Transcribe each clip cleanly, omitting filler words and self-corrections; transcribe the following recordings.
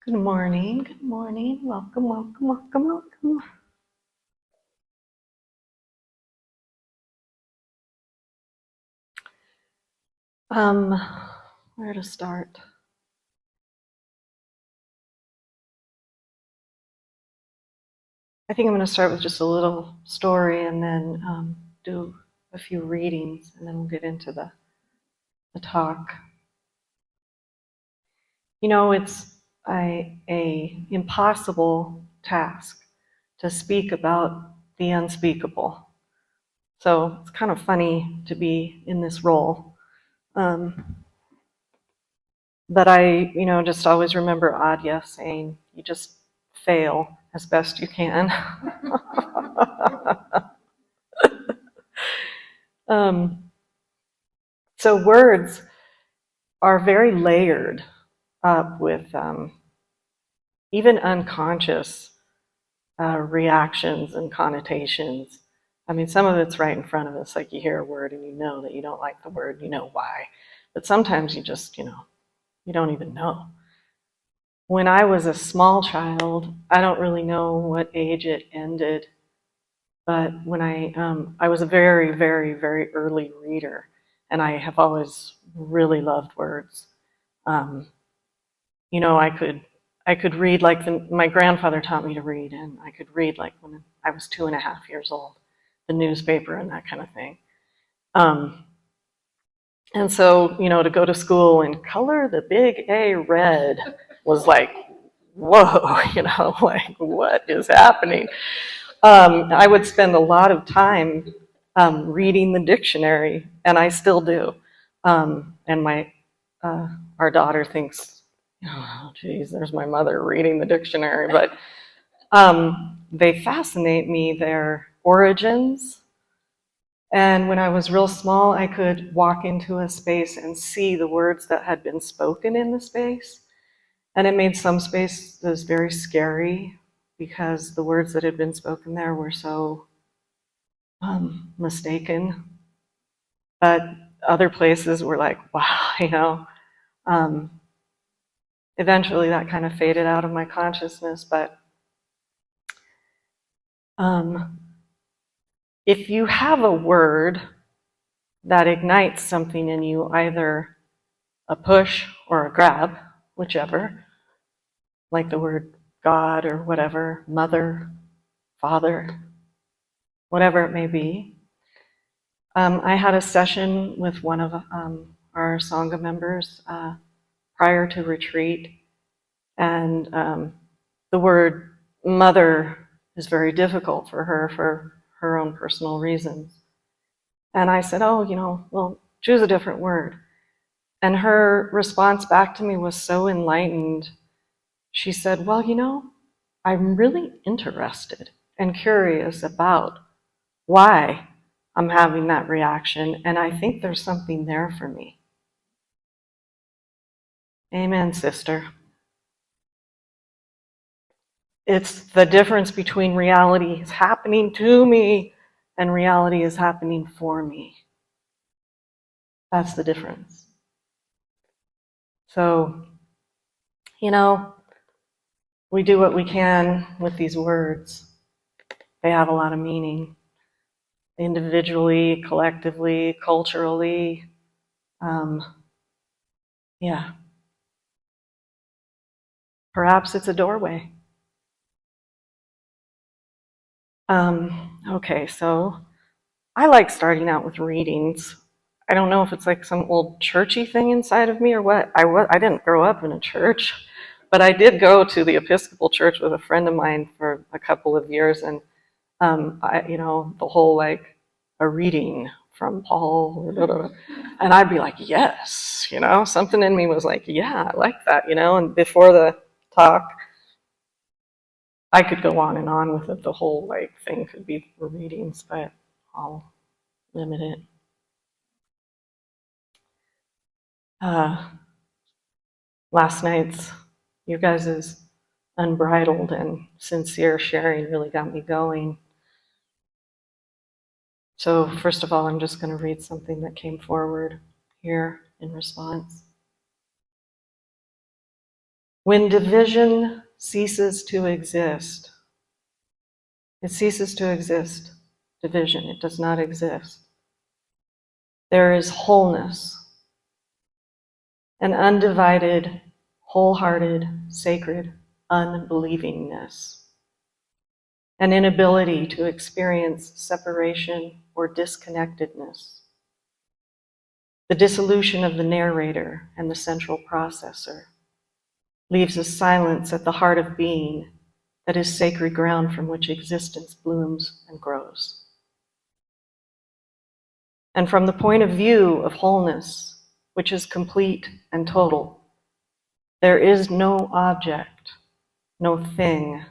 Good morning. Good morning. Welcome, welcome, welcome, welcome. Um, where to start? I think I'm going to start with just a little story and then do a few readings, and then we'll get into the talk. You know, it's a impossible task to speak about the unspeakable. So it's kind of funny to be in this role. Um, But just always remember Adya saying, you just fail as best you can. um, so words are very layered up with even unconscious reactions and connotations. I mean, some of it's right in front of us, like you hear a word and you know that you don't like the word, you know why. But sometimes you just, you don't even know. When I was a small child, I don't really know what age it ended, but when I was a very, very, very early reader, and I have always really loved words. Um, I could read like my grandfather taught me to read, and I could read like when I was 2.5 years old, the newspaper and that kind of thing. Um, and so, to go to school and color the big A red was like, whoa, like what is happening? I would spend a lot of time reading the dictionary, and I still do. And our daughter thinks, oh, geez, there's my mother reading the dictionary. But they fascinate me, their origins. And when I was real small, I could walk into a space and see the words that had been spoken in the space. And it made some spaces very scary because the words that had been spoken there were so mistaken. But other places were like, wow. Um, Eventually, that kind of faded out of my consciousness. But um, if you have a word that ignites something in you, either a push or a grab, whichever, like the word God or whatever, mother, father, whatever it may be. I had a session with one of our Sangha members prior to retreat, and the word mother is very difficult for her own personal reasons. And I said, oh, well, choose a different word. And her response back to me was so enlightened. She said, well, I'm really interested and curious about why I'm having that reaction, and I think there's something there for me. Amen, sister. It's the difference between reality is happening to me and reality is happening for me. That's the difference. So, we do what we can with these words. They have a lot of meaning, individually, collectively, culturally. Um, yeah. Perhaps it's a doorway. Okay, so I like starting out with readings. I don't know if it's like some old churchy thing inside of me or what. I didn't grow up in a church, but I did go to the Episcopal Church with a friend of mine for a couple of years, and the whole like a reading from Paul, and I'd be like, yes, something in me was like, yeah, I like that, and before the talk, I could go on with it. The whole like thing could be readings, but I'll limit it. Uh, Last night's, you guys' unbridled and sincere sharing really got me going. So first of all, I'm just going to read something that came forward here in response. When division ceases to exist, it ceases to exist. Division, it does not exist. There is wholeness, an undivided, wholehearted, sacred unbelievingness, an inability to experience separation or disconnectedness, the dissolution of the narrator and the central processor leaves a silence at the heart of being that is sacred ground from which existence blooms and grows. And from the point of view of wholeness, which is complete and total, there is no object, no thing,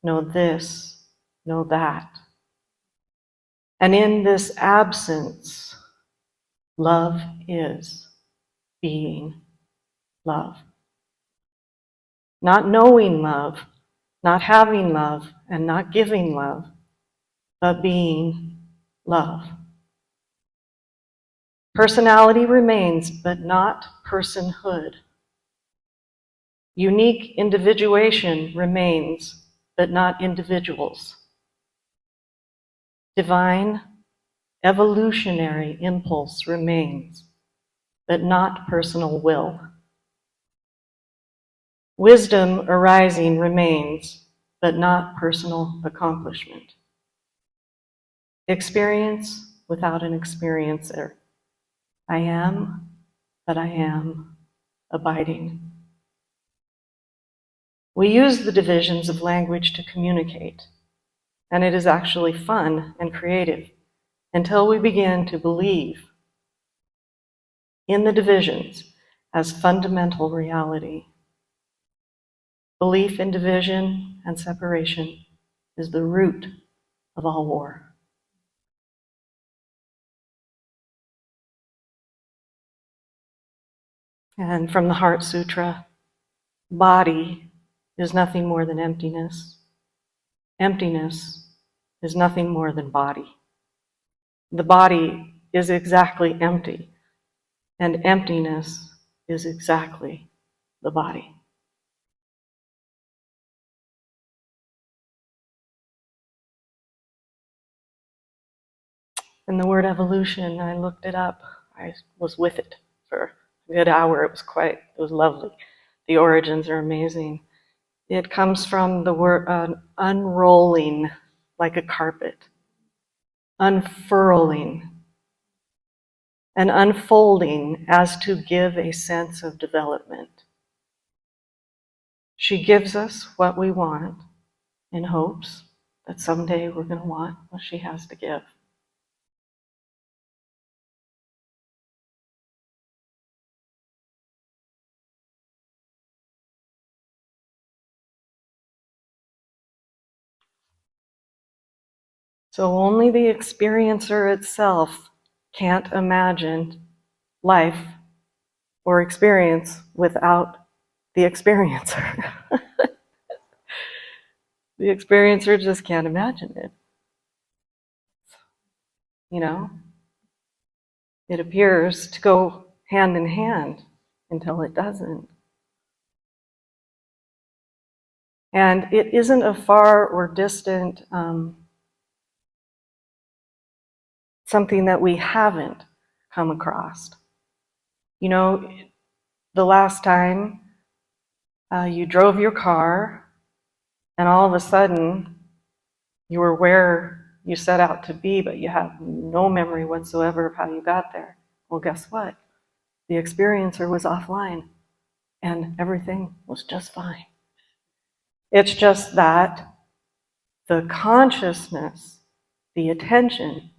no this, no that. And in this absence, love is being love. Not knowing love, not having love, and not giving love, but being love. Personality remains, but not personhood. Unique individuation remains, but not individuals. Divine, evolutionary impulse remains, but not personal will. Wisdom arising remains, but not personal accomplishment. Experience without an experiencer. I am, but I am abiding. We use the divisions of language to communicate, and it is actually fun and creative until we begin to believe in the divisions as fundamental reality. Belief in division and separation is the root of all war. And from the Heart Sutra, body is nothing more than emptiness. Emptiness is nothing more than body. The body is exactly empty, and emptiness is exactly the body. And the word evolution, I looked it up. I was with it for a good hour. It was lovely. The origins are amazing. It comes from the word unrolling like a carpet, unfurling, and unfolding as to give a sense of development. She gives us what we want in hopes that someday we're going to want what she has to give. So only the experiencer itself can't imagine life or experience without the experiencer. The experiencer just can't imagine it. You know? It appears to go hand in hand until it doesn't. And it isn't a far or distant something that we haven't come across. You know, the last time you drove your car and all of a sudden you were where you set out to be, but you have no memory whatsoever of how you got there. Well, guess what? The experiencer was offline and everything was just fine. It's just that the consciousness, the attention,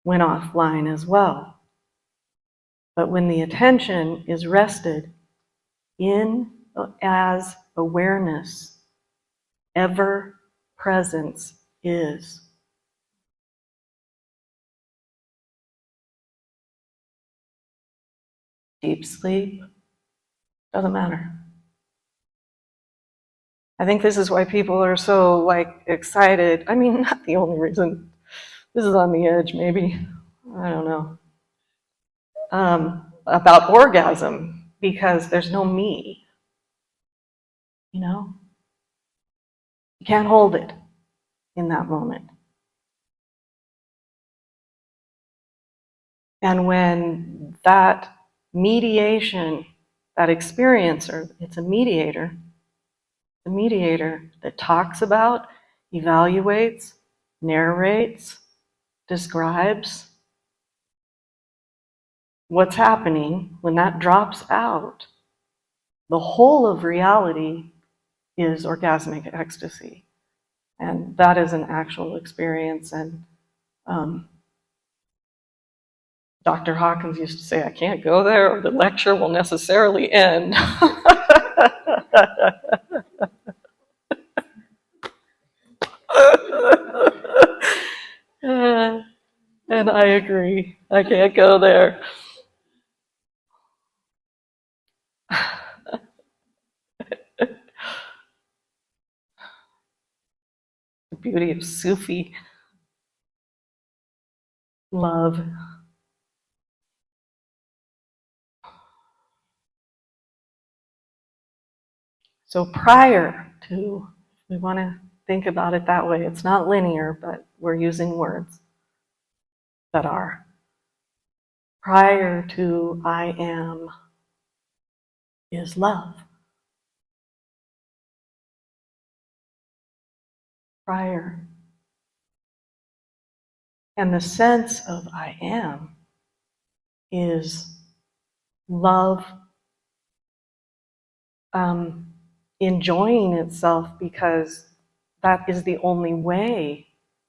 went offline as well. But when the attention is rested in as awareness, ever presence is. Deep sleep, doesn't matter. I think this is why people are so excited. I mean, not the only reason. This is on the edge, maybe. I don't know. About orgasm. because there's no me, you know? You can't hold it in that moment. And when that mediation, that experiencer, it's a mediator, the mediator that talks about, evaluates, narrates, describes what's happening, when that drops out, the whole of reality is orgasmic ecstasy. And that is an actual experience. And Dr. Hawkins used to say, I can't go there or the lecture will necessarily end. And I agree. I can't go there. The beauty of Sufi love. So prior to, we want to think about it that way. It's not linear, but we're using words that are. Prior to I am is love. Prior. And the sense of I am is love enjoying itself, because that is the only way,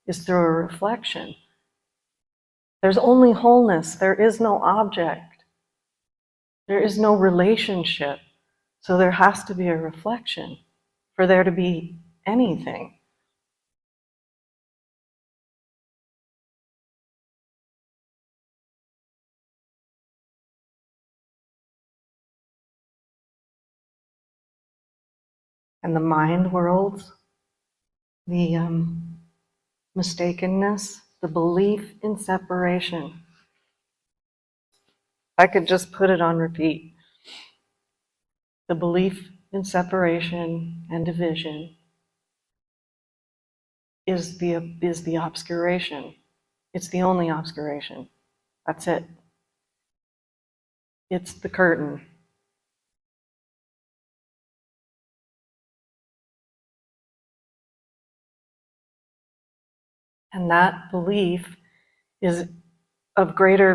is through a reflection. There's only wholeness. There is no object. There is no relationship. So there has to be a reflection for there to be anything. And the mind worlds, the mistakenness, the belief in separation. I could just put it on repeat. The belief in separation and division is the obscuration. It's the only obscuration. That's it. It's the curtain. And that belief is of greater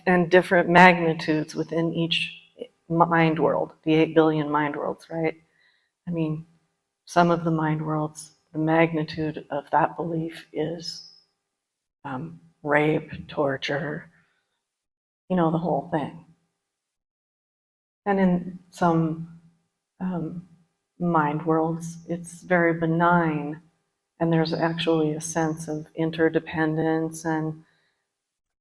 and different magnitudes within each mind world, the 8 billion mind worlds, right? I mean, some of the mind worlds, the magnitude of that belief is rape, torture, the whole thing. And in some mind worlds, it's very benign, and there's actually a sense of interdependence and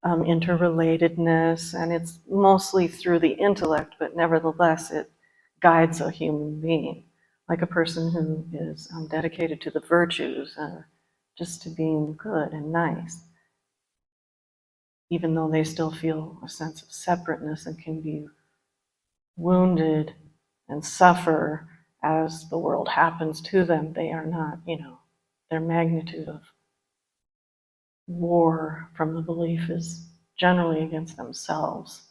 interrelatedness, and it's mostly through the intellect, but nevertheless it guides a human being, like a person who is dedicated to the virtues, just to being good and nice, even though they still feel a sense of separateness and can be wounded and suffer as the world happens to them. They are not, their magnitude of war from the belief is generally against themselves.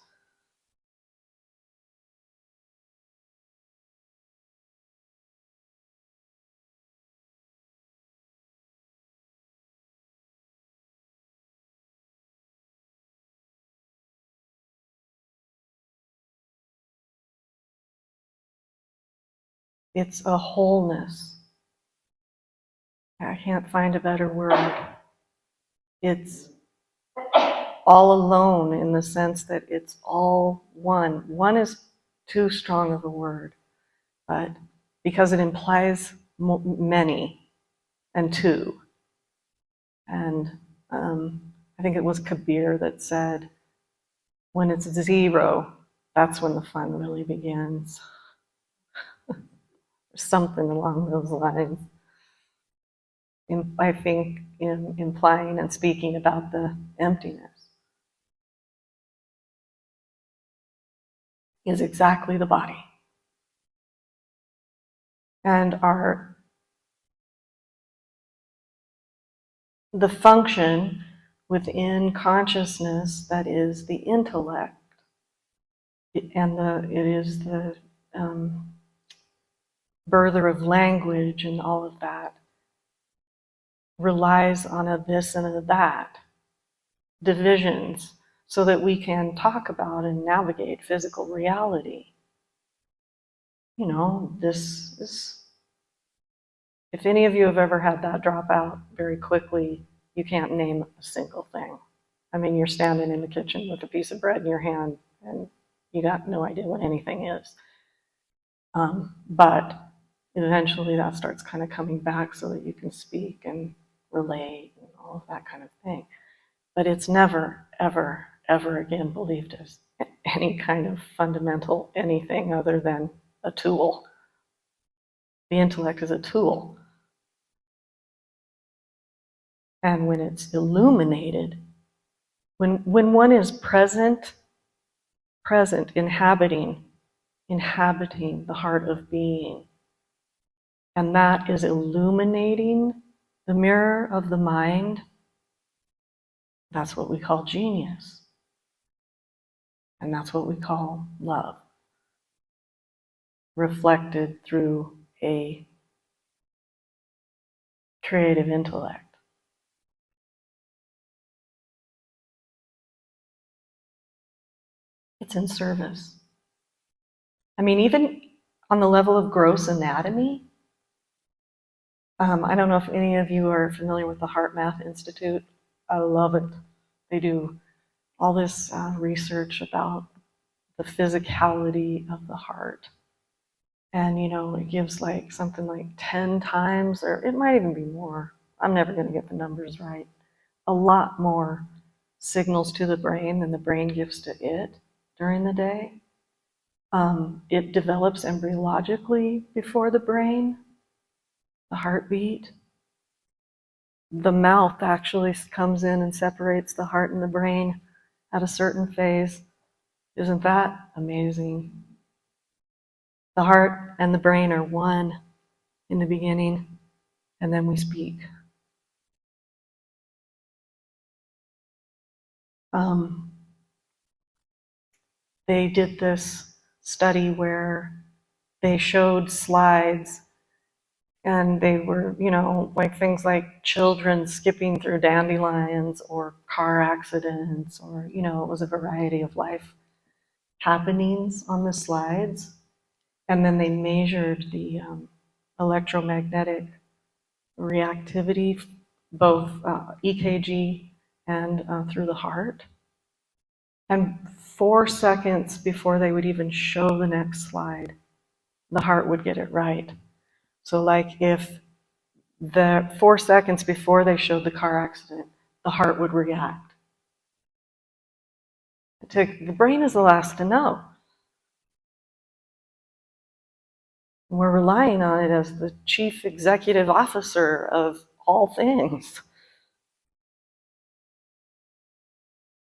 It's a wholeness. I can't find a better word. It's all alone in the sense that it's all one. One is too strong of a word, but because it implies many and two. And I think it was Kabir that said, when it's zero, that's when the fun really begins. Something along those lines. I think in implying and speaking about the emptiness. is exactly the body. And the function within consciousness that is the intellect, and it is the birther of language and all of that, relies on a this and a that, divisions, so that we can talk about and navigate physical reality. You know, this is, if any of you have ever had that drop out very quickly, you can't name a single thing. I mean, you're standing in the kitchen with a piece of bread in your hand and you got no idea what anything is. But eventually that starts kind of coming back so that you can speak and relate and all of that kind of thing. But it's never, ever, ever again believed as any kind of fundamental anything other than a tool. The intellect is a tool. And when it's illuminated, when one is present, inhabiting the heart of being, and that is illuminating the mirror of the mind, that's what we call genius. And that's what we call love, reflected through a creative intellect. It's in service. I mean, even on the level of gross anatomy, I don't know if any of you are familiar with the HeartMath Institute. I love it. They do all this research about the physicality of the heart. And, you know, it gives like something like 10 times, or it might even be more. I'm never going to get the numbers right. A lot more signals to the brain than the brain gives to it during the day. It develops embryologically before the brain, the heartbeat. The mouth actually comes in and separates the heart and the brain at a certain phase. Isn't that amazing? The heart and the brain are one in the beginning, and then we speak. They did this study where they showed slides, and they were, you know, like things like children skipping through dandelions or car accidents, or, you know, it was a variety of life happenings on the slides. And then they measured the electromagnetic reactivity, both EKG and through the heart. And 4 seconds before they would even show the next slide, the heart would get it right. So like if the 4 seconds before they showed the car accident, the heart would react. The brain is the last to know. We're relying on it as the chief executive officer of all things.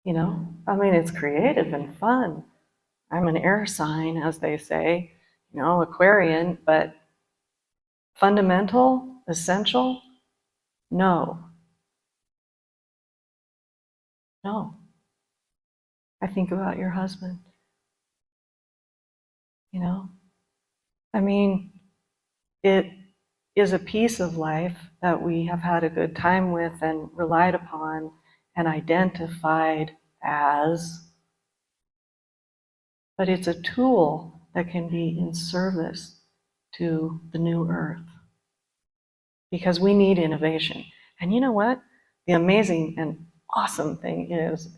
You know, I mean, it's creative and fun. I'm an air sign, as they say, you know, Aquarian, but fundamental, essential, no. No. I think about your husband, you know. I mean, it is a piece of life that we have had a good time with and relied upon and identified as, but it's a tool that can be in service to the new earth. Because we need innovation. And you know what? The amazing and awesome thing is,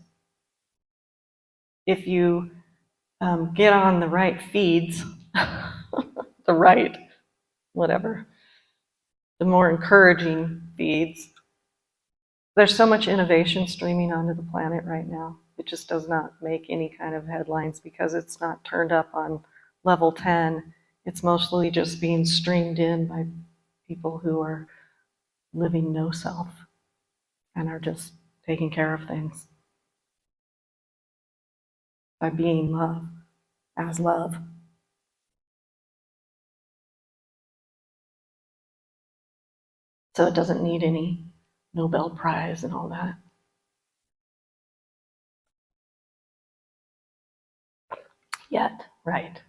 if you get on the right feeds, the right, whatever, the more encouraging feeds, there's so much innovation streaming onto the planet right now. It just does not make any kind of headlines because it's not turned up on level 10. It's mostly just being streamed in by people who are living no self and are just taking care of things by being love as love. So it doesn't need any Nobel Prize and all that. Yet, right.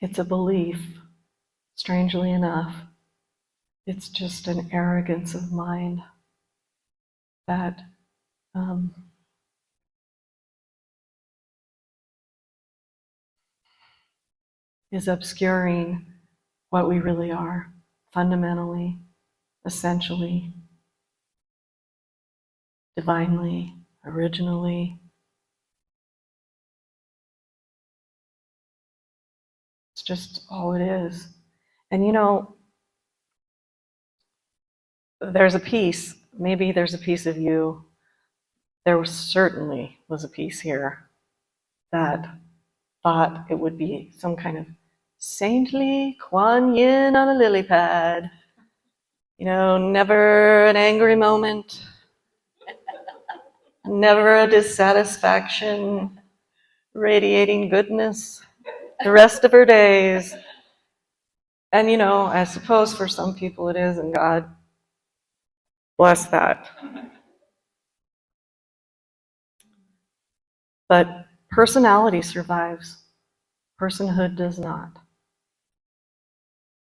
It's a belief, strangely enough. It's just an arrogance of mind that is obscuring what we really are, fundamentally, essentially, divinely, originally. It's just all it is. And you know, there's a piece, maybe there's a piece of you, certainly was a piece here that thought it would be some kind of saintly Kuan Yin on a lily pad. You know, never an angry moment, never a dissatisfaction, radiating goodness the rest of her days. And you know, I suppose for some people it is, and God bless that. But personality survives, personhood does not.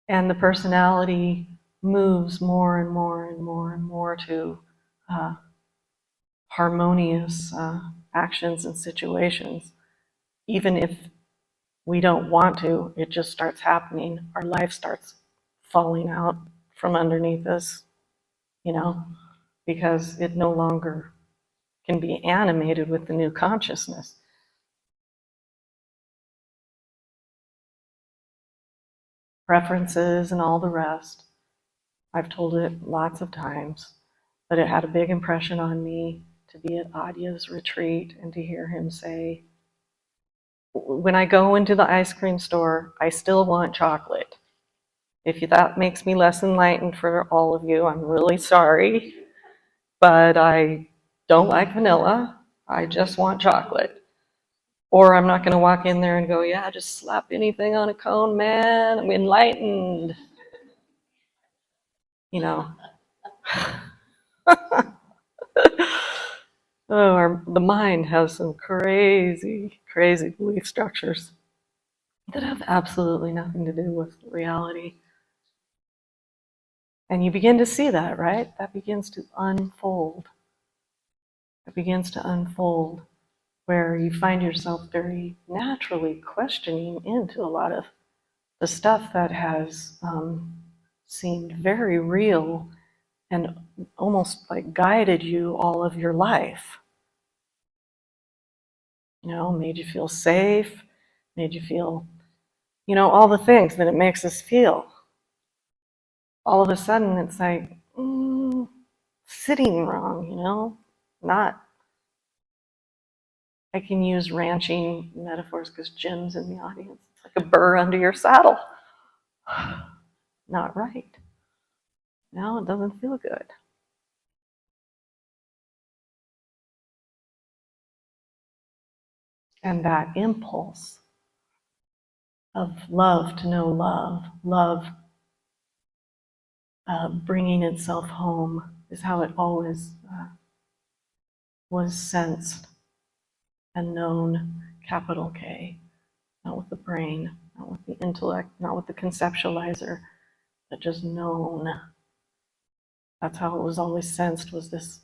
And the personality moves more and more and more and more to harmonious actions and situations. Even if we don't want to, it just starts happening. Our life starts falling out from underneath us, you know, because it no longer can be animated with the new consciousness. Preferences and all the rest. I've told it lots of times, but it had a big impression on me to be at Adya's retreat and to hear him say, when I go into the ice cream store, I still want chocolate. If that makes me less enlightened for all of you, I'm really sorry, but I don't like vanilla. I just want chocolate. Or I'm not going to walk in there and go, yeah, just slap anything on a cone, man. I'm enlightened. You know. The mind has some crazy, crazy belief structures that have absolutely nothing to do with reality. And you begin to see that, right? That begins to unfold. It begins to unfold where you find yourself very naturally questioning into a lot of the stuff that has seemed very real and almost like guided you all of your life. You know, made you feel safe, made you feel, you know, all the things that it makes us feel. All of a sudden, it's like, sitting wrong, you know, not. I can use ranching metaphors because Jim's in the audience. It's like a burr under your saddle. Not right. No, it doesn't feel good. And that impulse of love to know love, love bringing itself home is how it always was sensed and known, capital K, not with the brain, not with the intellect, not with the conceptualizer, but just known. That's how it was always sensed, was this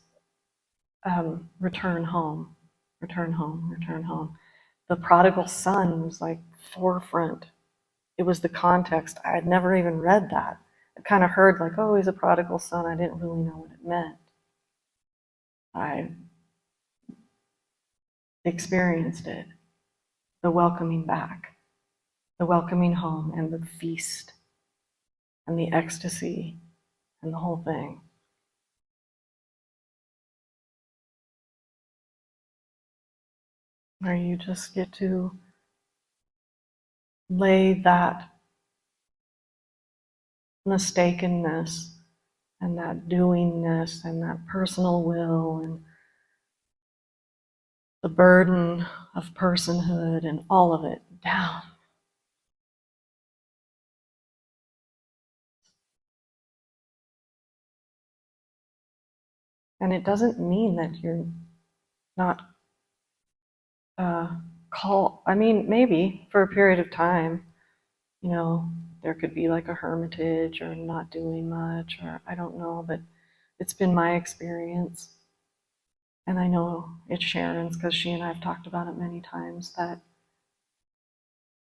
return home, return home, return home. The prodigal son was like forefront. It was the context. I had never even read that. I kind of heard like, oh, he's a prodigal son. I didn't really know what it meant. I experienced it, the welcoming back, the welcoming home, and the feast, and the ecstasy, and the whole thing. Where you just get to lay that mistakenness and that doingness and that personal will and the burden of personhood and all of it down. And it doesn't mean that you're not called. I mean, maybe for a period of time, there could be like a hermitage or not doing much, or I don't know, but it's been my experience. And I know it's Sharon's because she and I have talked about it many times that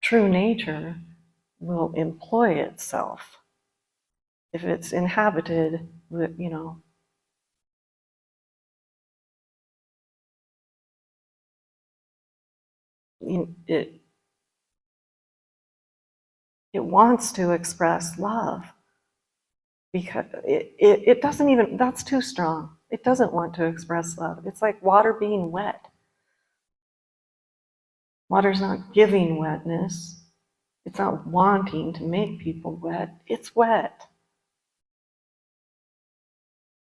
true nature will employ itself if it's inhabited with, it wants to express love because it doesn't even, that's too strong. It doesn't want to express love. It's like water being wet. Water's not giving wetness. It's not wanting to make people wet. It's wet.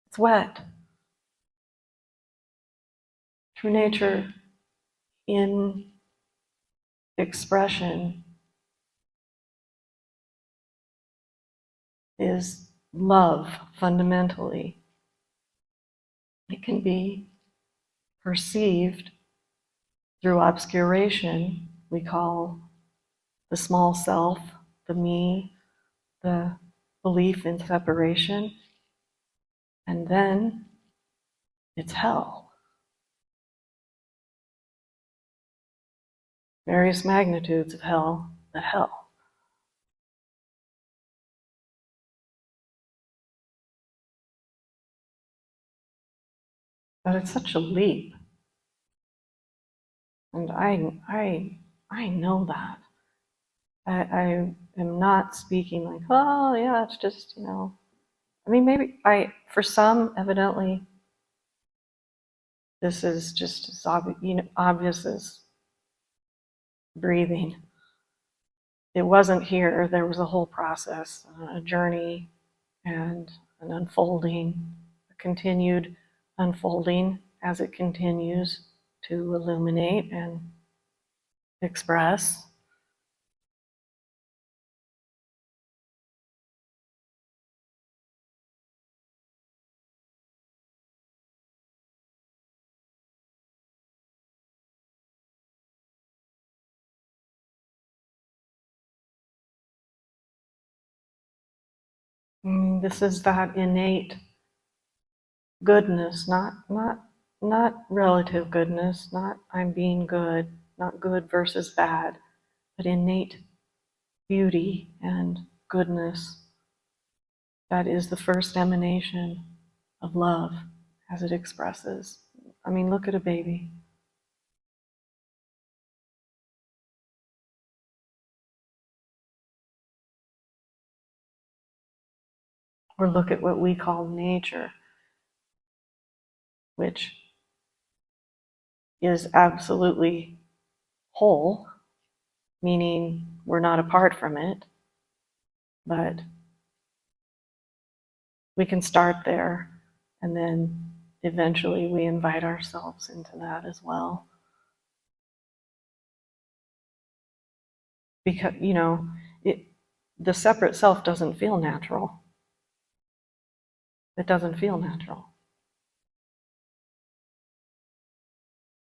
It's wet. True nature in expression is love fundamentally. It can be perceived through obscuration. We call the small self, the me, the belief in separation, and then it's hell. Various magnitudes of hell, but hell. But it's such a leap. And I know that. I am not speaking like, oh yeah, it's just, I mean, maybe for some, evidently, this is just as obvious as breathing. It wasn't here. There was a whole process, a journey, and an unfolding, a continued unfolding as it continues to illuminate and express. This is that innate goodness, not relative goodness, not I'm being good, not good versus bad, but innate beauty and goodness that is the first emanation of love as it expresses. I mean, look at a baby. Or look at what we call nature, which is absolutely whole, meaning we're not apart from it, but we can start there and then eventually we invite ourselves into that as well. Because, the separate self doesn't feel natural. It doesn't feel natural.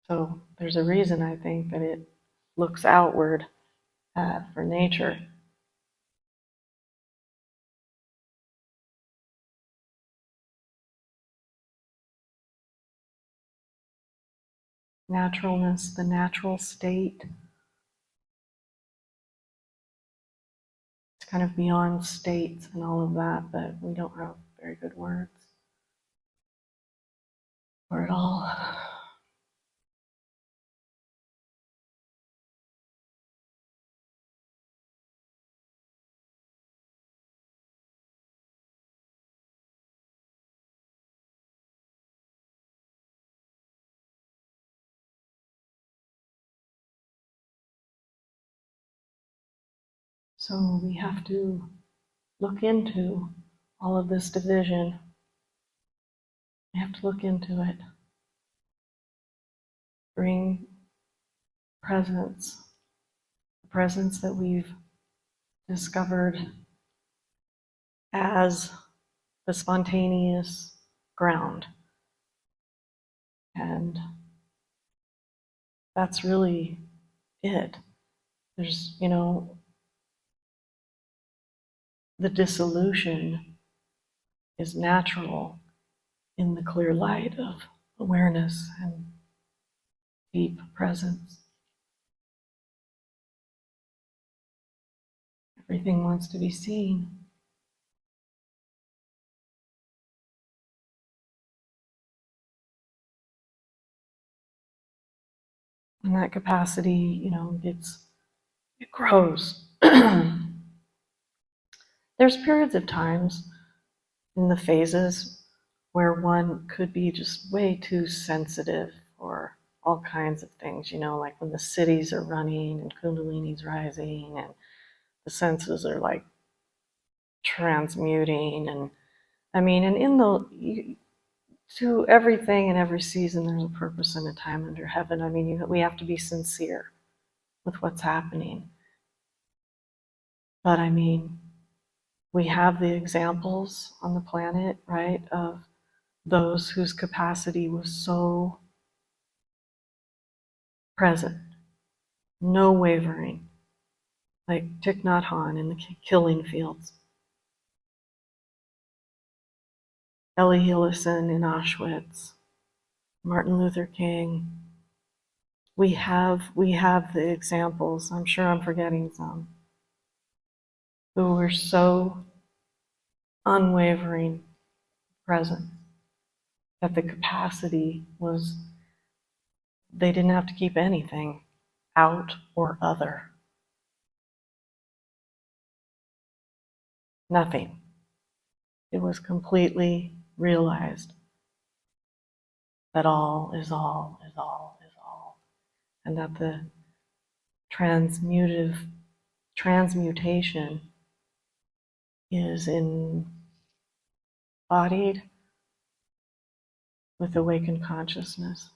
So there's a reason, I think, that it looks outward for nature. Naturalness, the natural state. It's kind of beyond states and all of that, but we don't have very good words for it all. So we have to look into all of this division We have to look into it. Bring presence, the presence that we've discovered as the spontaneous ground. And that's really it. There's, the dissolution is natural in the clear light of awareness and deep presence. Everything wants to be seen. And that capacity, it grows. There's periods of times in the phases where one could be just way too sensitive for all kinds of things, like when the cities are running and Kundalini's rising and the senses are like transmuting. And to everything in every season, there's a purpose and a time under heaven. We have to be sincere with what's happening. But we have the examples on the planet, right, of those whose capacity was so present, no wavering, like Thich Nhat Hanh in the killing fields, Ellie Hillison in Auschwitz, Martin Luther King. We have the examples. I'm sure I'm forgetting some, who were so unwavering present that the capacity was, they didn't have to keep anything out or other. Nothing. It was completely realized that all is all is all is all, and that the transmutation is embodied with awakened consciousness.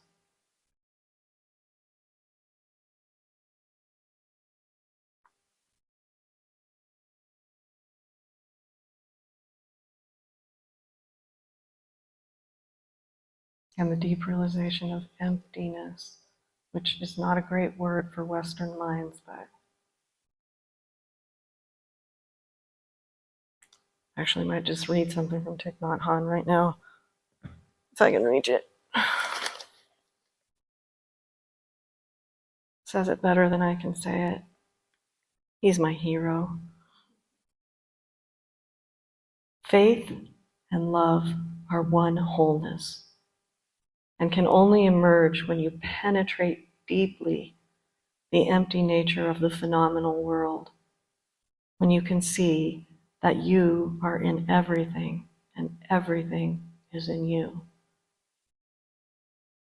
And the deep realization of emptiness, which is not a great word for Western minds, but actually I might just read something from Thich Nhat Hanh right now, if I can reach it. Says it better than I can say it. He's my hero. Faith and love are one wholeness and can only emerge when you penetrate deeply the empty nature of the phenomenal world, when you can see that you are in everything and everything is in you.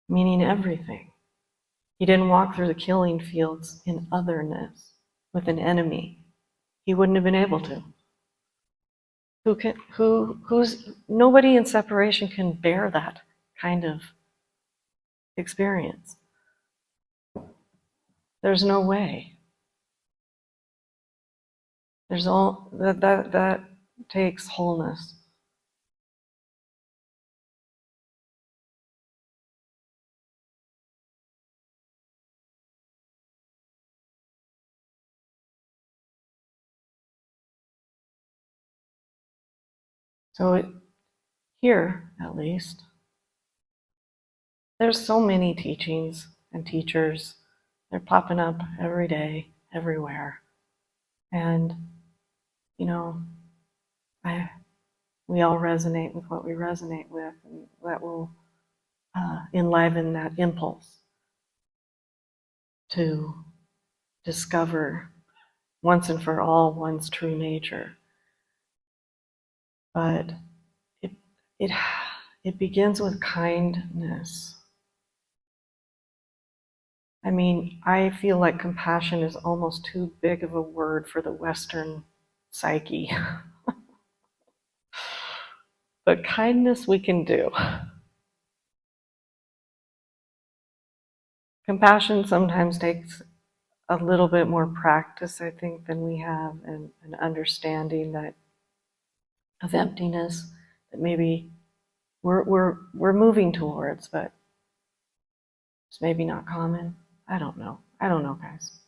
Meaning everything. He didn't walk through the killing fields in otherness with an enemy. He wouldn't have been able to. Nobody in separation can bear that kind of experience. There's no way. There's all that takes wholeness. So here, at least, there's so many teachings and teachers. They're popping up every day, everywhere. And, we all resonate with what we resonate with, and that will enliven that impulse to discover once and for all one's true nature. But it begins with kindness. I feel like compassion is almost too big of a word for the Western psyche. But kindness we can do. Compassion sometimes takes a little bit more practice, I think, than we have, and an understanding that of emptiness that maybe we're moving towards, but it's maybe not common. I don't know. I don't know, guys.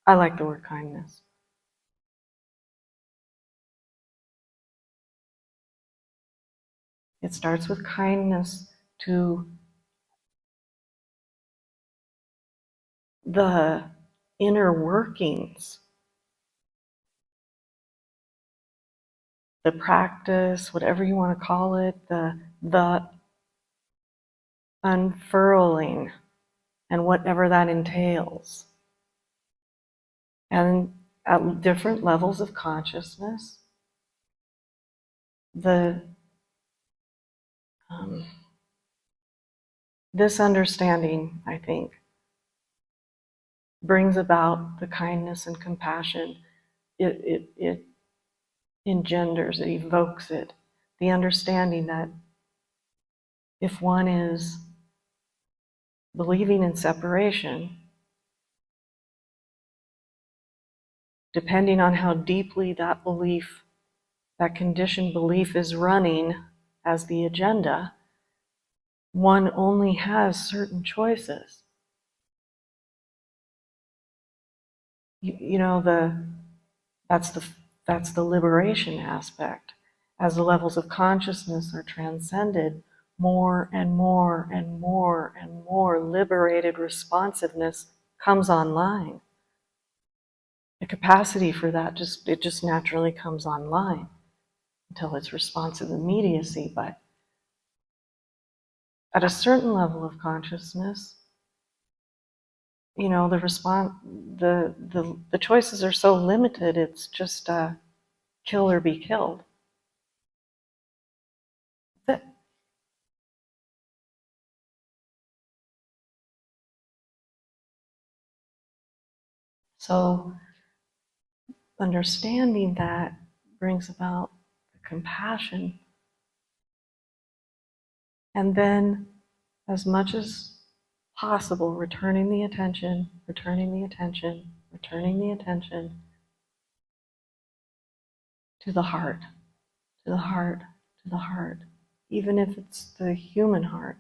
I like the word kindness. It starts with kindness to the inner workings, the practice, whatever you want to call it, the unfurling, and whatever that entails. And at different levels of consciousness, the this understanding, I think, brings about the kindness and compassion. It engenders, it evokes it. The understanding that if one is believing in separation, depending on how deeply that belief, that conditioned belief is running as the agenda, one only has certain choices. You know, that's the liberation aspect. As the levels of consciousness are transcended, more and more and more and more liberated responsiveness comes online. The capacity for that just naturally comes online until it's responsive immediacy. But at a certain level of consciousness, you know, the choices are so limited. It's just kill or be killed. That's it. So understanding that brings about the compassion, and then, as much as possible, returning the attention, returning the attention, returning the attention to the heart, to the heart, to the heart, even if it's the human heart.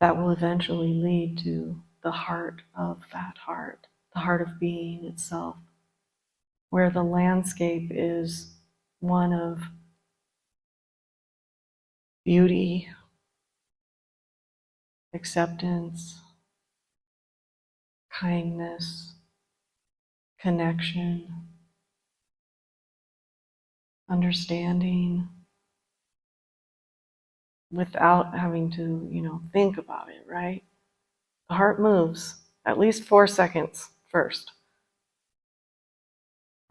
That will eventually lead to the heart of that heart, the heart of being itself, where the landscape is one of beauty, acceptance, kindness, connection, understanding, without having to, think about it, right? The heart moves at least 4 seconds first.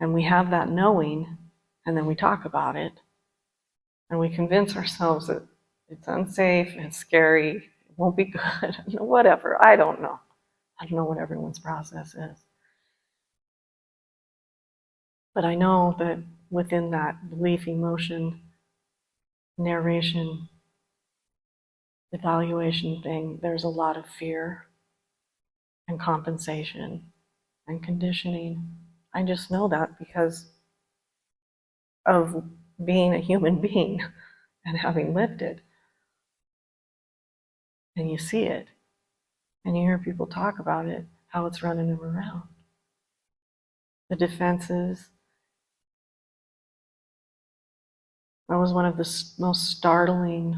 And we have that knowing, and then we talk about it, and we convince ourselves that it's unsafe, it's scary, it won't be good, whatever. I don't know. I don't know what everyone's process is. But I know that within that belief, emotion, narration, evaluation thing, there's a lot of fear and compensation and conditioning. I just know that because of being a human being and having lived it. And you see it, and you hear people talk about it, how it's running them around. The defenses. That was one of the most startling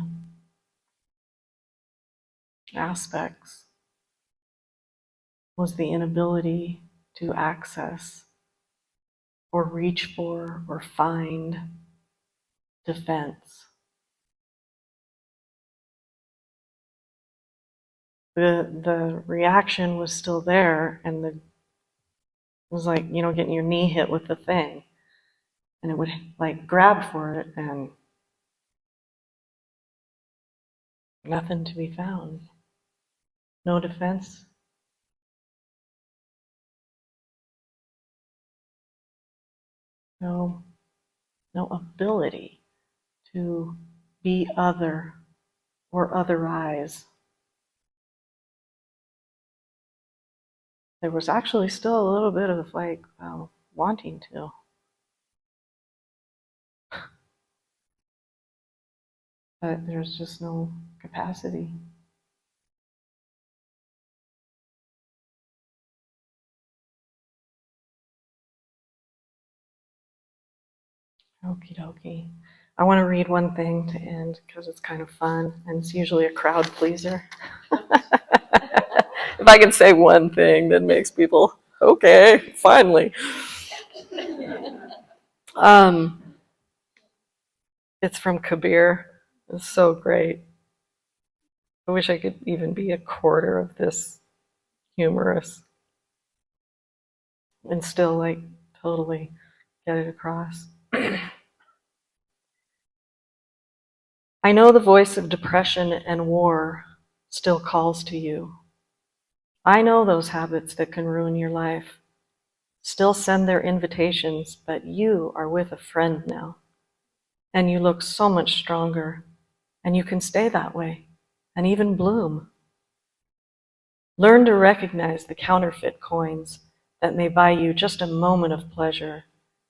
aspects, was the inability to access or reach for or find defense. The reaction was still there, and it was like, getting your knee hit with the thing, and it would like grab for it, and nothing to be found. No defense. No ability to be other or otherize. there was actually still a little bit of like, wanting to. But there's just no capacity. Okie dokie. I want to read one thing to end because it's kind of fun and it's usually a crowd pleaser. If I can say one thing that makes people, okay, finally. It's from Kabir. It's so great. I wish I could even be a quarter of this humorous and still like totally get it across. I know the voice of depression and war still calls to you. I know those habits that can ruin your life still send their invitations, but you are with a friend now. And you look so much stronger, and you can stay that way, and even bloom. Learn to recognize the counterfeit coins that may buy you just a moment of pleasure,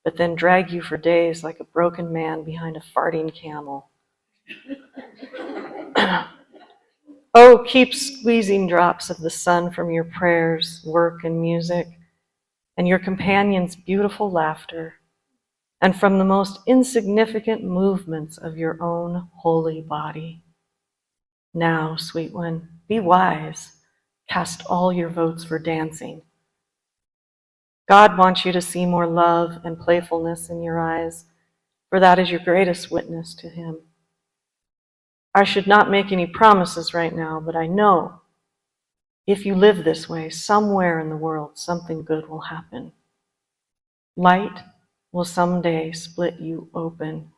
but then drag you for days like a broken man behind a farting camel. Oh, keep squeezing drops of the sun from your prayers, work, and music, and your companion's beautiful laughter, and from the most insignificant movements of your own holy body. Now, sweet one, be wise. Cast all your votes for dancing. God wants you to see more love and playfulness in your eyes, for that is your greatest witness to Him. I should not make any promises right now, but I know if you live this way, somewhere in the world, something good will happen. Light will someday split you open,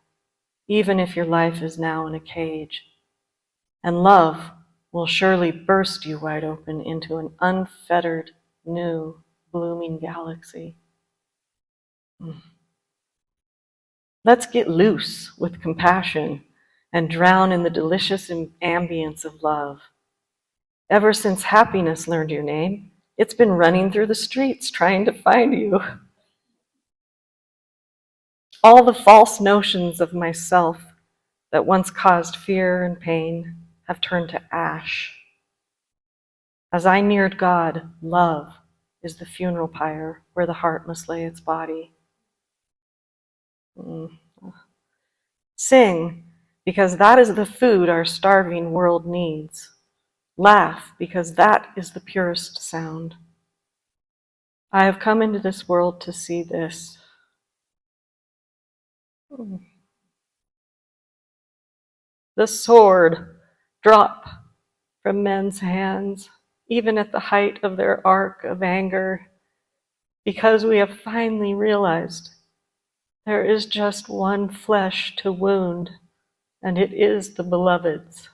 even if your life is now in a cage. And love will surely burst you wide open into an unfettered, new, blooming galaxy. Let's get loose with compassion and drown in the delicious ambience of love. Ever since happiness learned your name, it's been running through the streets trying to find you. All the false notions of myself that once caused fear and pain have turned to ash. As I neared God, love is the funeral pyre where the heart must lay its body. Sing, because that is the food our starving world needs. Laugh, because that is the purest sound. I have come into this world to see this. The sword drop from men's hands, even at the height of their arc of anger, because we have finally realized there is just one flesh to wound, and it is the beloved's.